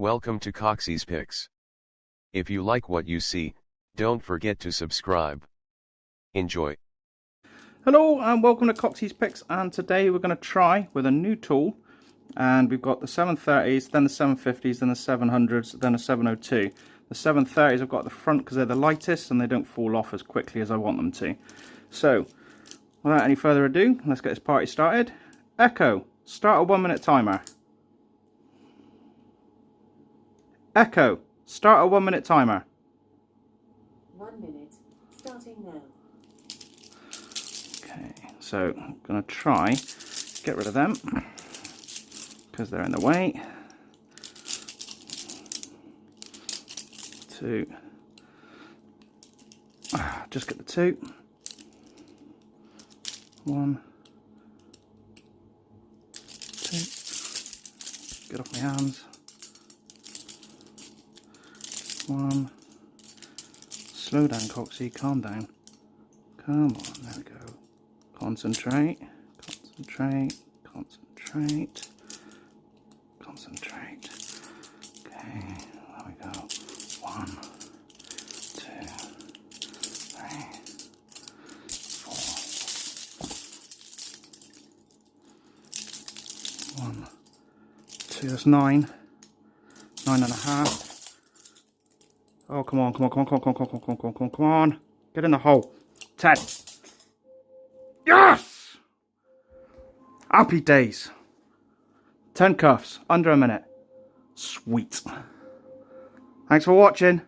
Welcome to Coxie's Picks. If you like what you see, don't forget to subscribe. Enjoy. Hello and welcome to Coxie's Picks, and today we're going to try with a new tool, and we've got the 730s, then the 750s, then the 700s, then a 702. The 730s I've got at the front because they're the lightest and they don't fall off as quickly as I want them to. So without any further ado, let's get this party started. Echo, start a 1 minute timer. Echo, start a 1 minute timer. 1 minute, starting now. Okay, so I'm going to try get rid of them because they're in the way. 2. Just get the 2. 1, 2. Get off my hands. 1. Slow down, Coxie. Calm down. Come on. There we go. Concentrate. Concentrate. Concentrate. Concentrate. Okay. There we go. 1, 2, 3, 4. 1, 2. That's 9. 9.5. Oh, come on, come on, come on, come on, come on, come on, come on, come on, come on. Get in the hole. 10. Yes! Happy days. 10 cuffs, under a minute. Sweet. Thanks for watching.